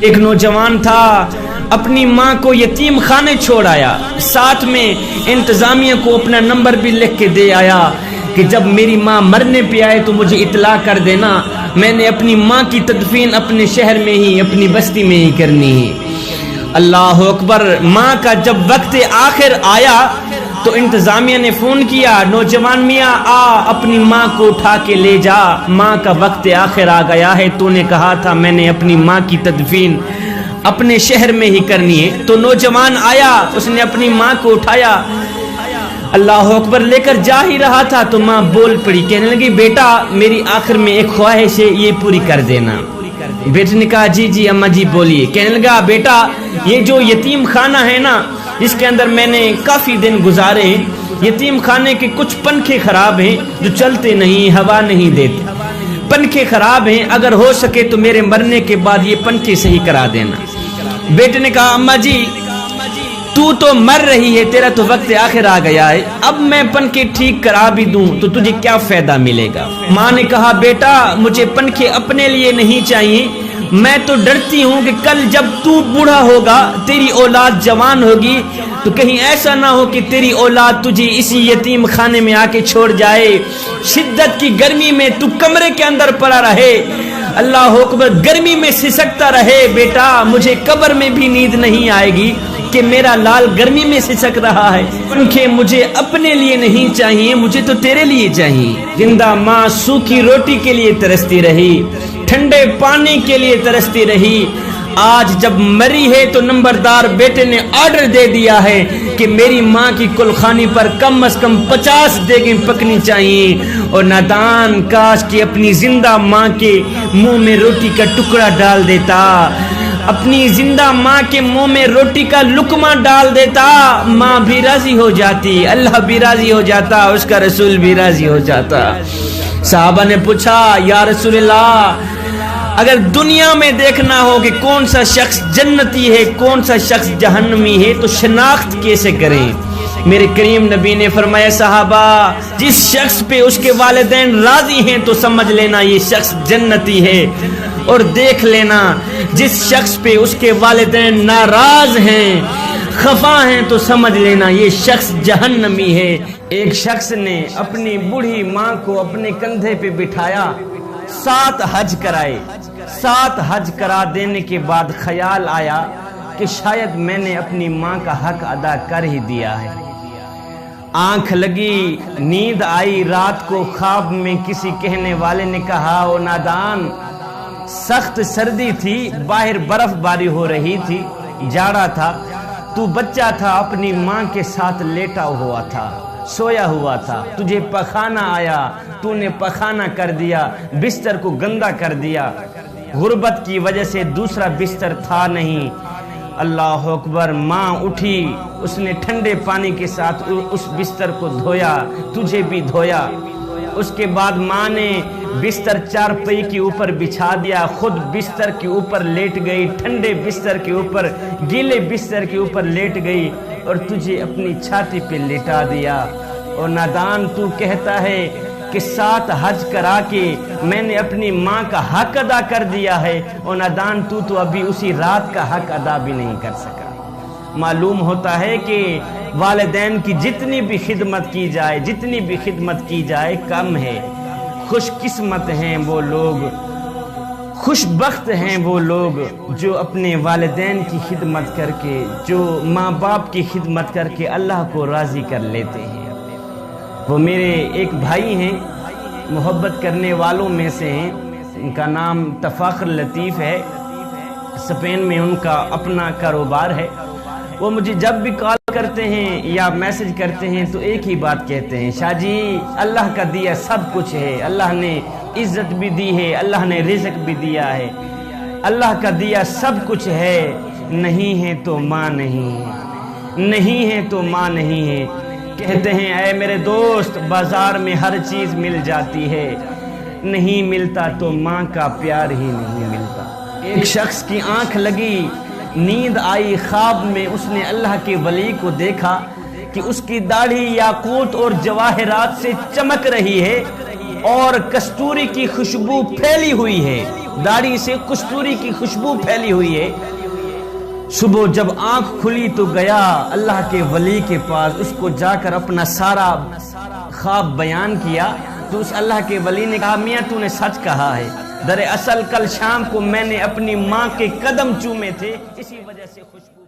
ایک نوجوان تھا، اپنی ماں کو یتیم خانے چھوڑ آیا، ساتھ میں انتظامیہ کو اپنا نمبر بھی لکھ کے دے آیا کہ جب میری ماں مرنے پہ آئے تو مجھے اطلاع کر دینا، میں نے اپنی ماں کی تدفین اپنے شہر میں ہی، اپنی بستی میں ہی کرنی ہے۔ اللہ اکبر۔ ماں کا جب وقت آخر آیا تو انتظامیہ نے فون کیا، نوجوان میاں آ اپنی ماں کو اٹھا کے لے جا، ماں کا وقت آخر آ گیا ہے، تو نے کہا تھا میں نے اپنی ماں کی تدفین اپنے شہر میں ہی کرنی ہے۔ تو نوجوان آیا، اس نے اپنی ماں کو اٹھایا، اللہ اکبر، لے کر جا ہی رہا تھا تو ماں بول پڑی، کہنے لگی بیٹا میری آخر میں ایک خواہش ہے، یہ پوری کر دینا۔ بیٹے نے کہا جی جی اماں جی بولیے۔ کہنے لگا بیٹا یہ جو یتیم خانہ ہے نا، جس کے اندر میں نے کافی دن گزارے ہیں، یتیم خانے کے کچھ پنکھے خراب ہیں جو چلتے نہیں، ہوا نہیں دیتے، پنکھے خراب ہیں، اگر ہو سکے تو میرے مرنے کے بعد یہ پنکھے صحیح کرا دینا۔ بیٹے نے کہا اماں جی تو مر رہی ہے، تیرا تو وقت آخر آ گیا ہے، اب میں پنکھے ٹھیک کرا بھی دوں تو تجھے کیا فائدہ ملے گا؟ ماں نے کہا بیٹا مجھے پنکھے اپنے لیے نہیں چاہیے، میں تو ڈرتی ہوں کہ کل جب تو بوڑھا ہوگا، تیری اولاد جوان ہوگی، تو کہیں ایسا نہ ہو کہ تیری اولاد تجھے اسی یتیم خانے میں آ کے چھوڑ جائے، شدت کی گرمی میں تو کمرے کے اندر پڑا رہے، اللہ اکبر، گرمی میں سسکتا رہے، بیٹا مجھے قبر میں بھی نیند نہیں آئے گی کہ میرا لال گرمی میں سسک رہا ہے، پنکھے مجھے اپنے لیے نہیں چاہیے، مجھے تو تیرے لیے چاہیے۔ زندہ ماں سوکھی روٹی کے لیے ترستی رہی، ٹھنڈے پانی کے لیے ترستی رہی، آج جب مری ہے تو نمبردار بیٹے نے آرڈر دے دیا ہے کہ میری ماں کی کلخانی پر کم از کم 50 دیگیں پکنی چاہیے، اور نادان کاش کہ اپنی زندہ ماں کے منہ میں روٹی کا ٹکڑا ڈال دیتا، اپنی زندہ ماں کے منہ میں روٹی کا لقمہ ڈال دیتا، ماں بھی راضی ہو جاتی، اللہ بھی راضی ہو جاتا، اس کا رسول بھی راضی ہو جاتا۔ صحابہ نے پوچھا یا رسول اللہ اگر دنیا میں دیکھنا ہو کہ کون سا شخص جنتی ہے کون سا شخص جہنمی ہے تو شناخت کیسے کریں؟ میرے کریم نبی نے فرمایا صحابہ جس شخص پہ اس کے والدین راضی ہیں تو سمجھ لینا یہ شخص جنتی ہے، اور دیکھ لینا جس شخص پہ اس کے والدین ناراض ہیں خفا ہیں تو سمجھ لینا یہ شخص جہنمی ہے۔ ایک شخص نے اپنی بوڑھی ماں کو اپنے کندھے پہ بٹھایا، 7 حج کرائے، 7 حج کرا دینے کے بعد خیال آیا کہ شاید میں نے اپنی ماں کا حق ادا کر ہی دیا ہے۔ آنکھ لگی، نیند آئی، رات کو خواب میں کسی کہنے والے نے کہا او نادان، سخت سردی تھی، باہر برف باری ہو رہی تھی، جاڑا تھا، تو بچہ تھا، اپنی ماں کے ساتھ لیٹا ہوا تھا، سویا ہوا تھا، تجھے پخانہ آیا، تو نے پخانہ کر دیا، بستر کو گندا کر دیا، غربت کی وجہ سے دوسرا بستر تھا نہیں۔ اللہ اکبر، ماں اٹھی، اس نے ٹھنڈے پانی کے ساتھ اس بستر کو دھویا، تجھے بھی دھویا، اس کے بعد ماں نے بستر چارپائی کے اوپر بچھا دیا، خود بستر کے اوپر لیٹ گئی، ٹھنڈے بستر کے اوپر، گیلے بستر کے اوپر لیٹ گئی اور تجھے اپنی چھاتی پہ لٹا دیا۔ اور نادان تو کہتا ہے کہ 7 حج کرا کے میں نے اپنی ماں کا حق ادا کر دیا ہے، اور نادان تو ابھی اسی رات کا حق ادا بھی نہیں کر سکا۔ معلوم ہوتا ہے کہ والدین کی جتنی بھی خدمت کی جائے، جتنی بھی خدمت کی جائے کم ہے۔ خوش قسمت ہیں وہ لوگ، خوش بخت ہیں وہ لوگ جو اپنے والدین کی خدمت کر کے، جو ماں باپ کی خدمت کر کے اللہ کو راضی کر لیتے ہیں۔ وہ میرے ایک بھائی ہیں، محبت کرنے والوں میں سے ہیں، ان کا نام تفاخر لطیف ہے، اسپین میں ان کا اپنا کاروبار ہے۔ وہ مجھے جب بھی کال کرتے ہیں یا میسج کرتے ہیں تو ایک ہی بات کہتے ہیں، شاہ جی اللہ کا دیا سب کچھ ہے، اللہ نے عزت بھی دی ہے، اللہ نے رزق بھی دیا ہے، اللہ کا دیا سب کچھ ہے، نہیں ہے تو ماں نہیں ہے، نہیں ہے تو ماں نہیں ہے۔ کہتے ہیں اے میرے دوست بازار میں ہر چیز مل جاتی ہے، نہیں ملتا تو ماں کا پیار ہی نہیں ملتا۔ ایک شخص کی آنکھ لگی، نیند آئی، خواب میں اس نے اللہ کے ولی کو دیکھا کہ اس کی داڑھی یاقوت اور جواہرات سے چمک رہی ہے اور کستوری کی خوشبو پھیلی ہوئی ہے۔ داڑھی سے کستوری کی خوشبو پھیلی ہوئی ہے. صبح جب آنکھ کھلی تو گیا اللہ کے ولی کے پاس, اس کو جا کر اپنا سارا خواب بیان کیا. تو اس اللہ کے ولی نے کہا میاں تو نے سچ کہا ہے, دراصل کل شام کو میں نے اپنی ماں کے قدم چومے تھے, اسی وجہ سے خوشبو